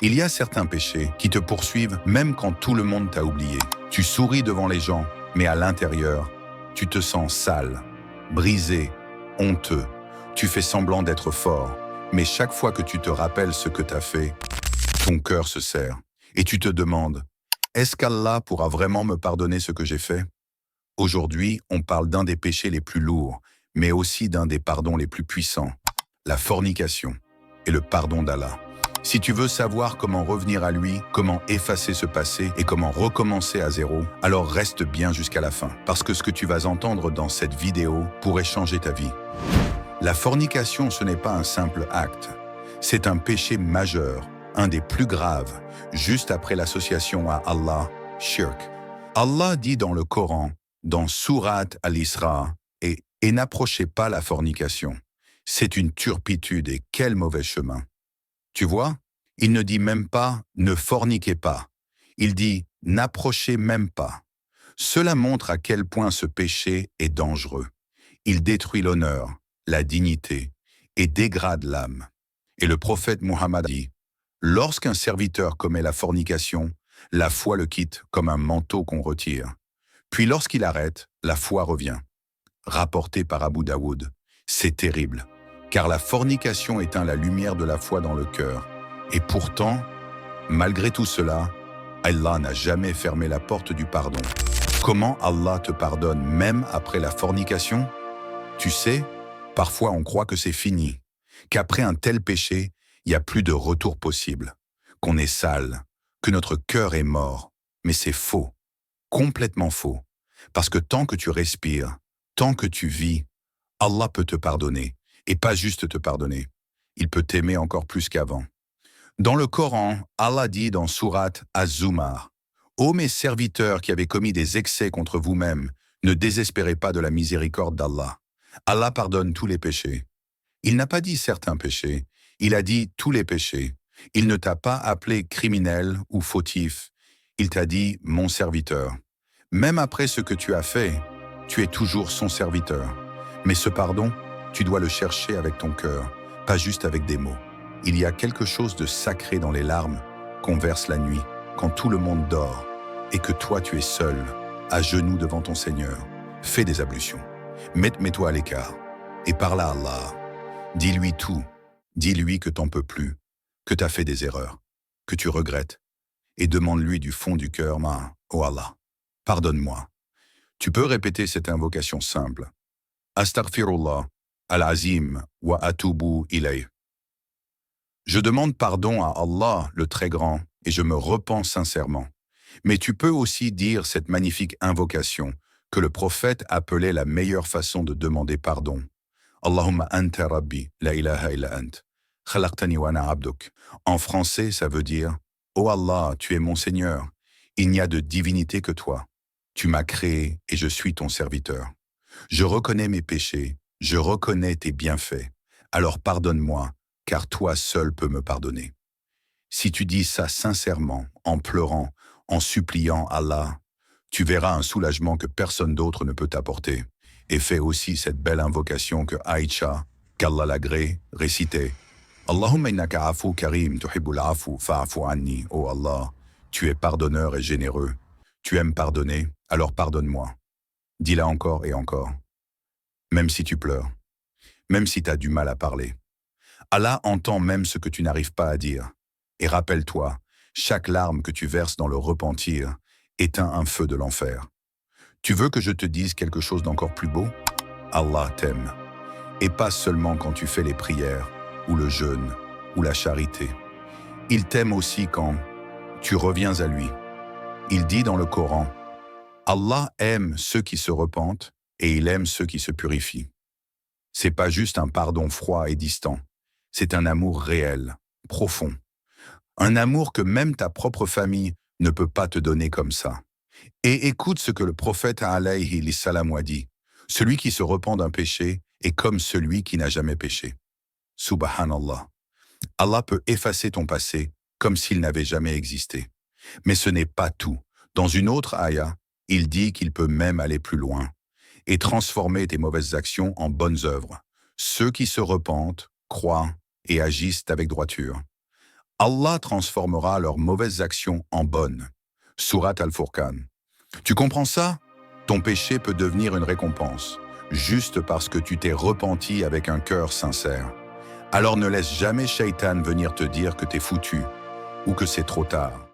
Il y a certains péchés qui te poursuivent même quand tout le monde t'a oublié. Tu souris devant les gens, mais à l'intérieur, tu te sens sale, brisé, honteux. Tu fais semblant d'être fort, mais chaque fois que tu te rappelles ce que t'as fait, ton cœur se serre et tu te demandes « Est-ce qu'Allah pourra vraiment me pardonner ce que j'ai fait ?» Aujourd'hui, on parle d'un des péchés les plus lourds, mais aussi d'un des pardons les plus puissants, la fornication et le pardon d'Allah. Si tu veux savoir comment revenir à lui, comment effacer ce passé et comment recommencer à zéro, alors reste bien jusqu'à la fin, parce que ce que tu vas entendre dans cette vidéo pourrait changer ta vie. La fornication, ce n'est pas un simple acte, c'est un péché majeur, un des plus graves, juste après l'association à Allah, shirk. Allah dit dans le Coran, dans Surat Al-Isra, et n'approchez pas la fornication. C'est une turpitude et quel mauvais chemin. Tu vois, il ne dit même pas « ne forniquez pas ». Il dit « n'approchez même pas ». Cela montre à quel point ce péché est dangereux. Il détruit l'honneur, la dignité et dégrade l'âme. Et le prophète Muhammad dit « Lorsqu'un serviteur commet la fornication, la foi le quitte comme un manteau qu'on retire. Puis lorsqu'il arrête, la foi revient. » Rapporté par Abu Daoud. C'est terrible, car la fornication éteint la lumière de la foi dans le cœur. Et pourtant, malgré tout cela, Allah n'a jamais fermé la porte du pardon. Comment Allah te pardonne même après la fornication? Tu sais, parfois on croit que c'est fini, qu'après un tel péché, il n'y a plus de retour possible, qu'on est sale, que notre cœur est mort. Mais c'est faux, complètement faux, parce que tant que tu respires, tant que tu vis, Allah peut te pardonner, et pas juste te pardonner. Il peut t'aimer encore plus qu'avant. Dans le Coran, Allah dit dans Surat Az-Zumar, « Ô mes serviteurs qui avez commis des excès contre vous-mêmes, ne désespérez pas de la miséricorde d'Allah. Allah pardonne tous les péchés. » Il n'a pas dit certains péchés, il a dit tous les péchés. Il ne t'a pas appelé criminel ou fautif. Il t'a dit « mon serviteur ». Même après ce que tu as fait, tu es toujours son serviteur. Mais ce pardon, tu dois le chercher avec ton cœur, pas juste avec des mots. Il y a quelque chose de sacré dans les larmes qu'on verse la nuit, quand tout le monde dort, et que toi tu es seul, à genoux devant ton Seigneur. Fais des ablutions, mets-toi à l'écart, et parle à Allah. Dis-lui tout, dis-lui que t'en peux plus, que t'as fait des erreurs, que tu regrettes, et demande-lui du fond du cœur, oh Allah, pardonne-moi. Tu peux répéter cette invocation simple. Astaghfirullah, al-azim, wa atubu ilayh. Je demande pardon à Allah, le très grand, et je me repens sincèrement. Mais tu peux aussi dire cette magnifique invocation que le prophète appelait la meilleure façon de demander pardon. Allahumma anta rabbi, la ilaha illa ant, khalaqtani wa ana abduk. En français, ça veut dire « Oh Allah, tu es mon Seigneur, il n'y a de divinité que toi. Tu m'as créé et je suis ton serviteur. Je reconnais mes péchés, je reconnais tes bienfaits. Alors pardonne-moi, car toi seul peux me pardonner. » Si tu dis ça sincèrement, en pleurant, en suppliant Allah, tu verras un soulagement que personne d'autre ne peut t'apporter. Et fais aussi cette belle invocation que Aïcha, qu'Allah l'agrée, récitait. Allahumma innaka afu karim tuhibbul afu fa'afu anni. Oh Allah, tu es pardonneur et généreux. Tu aimes pardonner, alors pardonne-moi. Dis-la encore et encore. Même si tu pleures, même si tu as du mal à parler. Allah entend même ce que tu n'arrives pas à dire. Et rappelle-toi, chaque larme que tu verses dans le repentir éteint un feu de l'enfer. Tu veux que je te dise quelque chose d'encore plus beau? Allah t'aime. Et pas seulement quand tu fais les prières, ou le jeûne, ou la charité. Il t'aime aussi quand tu reviens à lui. Il dit dans le Coran, « Allah aime ceux qui se repentent et il aime ceux qui se purifient. » C'est pas juste un pardon froid et distant. C'est un amour réel, profond. Un amour que même ta propre famille ne peut pas te donner comme ça. Et écoute ce que le prophète alayhi salam a dit. Celui qui se repent d'un péché est comme celui qui n'a jamais péché. Subhanallah. Allah peut effacer ton passé comme s'il n'avait jamais existé. Mais ce n'est pas tout. Dans une autre ayah, il dit qu'il peut même aller plus loin et transformer tes mauvaises actions en bonnes œuvres. Ceux qui se repentent, croient et agissent avec droiture. Allah transformera leurs mauvaises actions en bonnes. Surat Al-Furqan. Tu comprends ça? Ton péché peut devenir une récompense, juste parce que tu t'es repenti avec un cœur sincère. Alors ne laisse jamais Shaitan venir te dire que t'es foutu ou que c'est trop tard.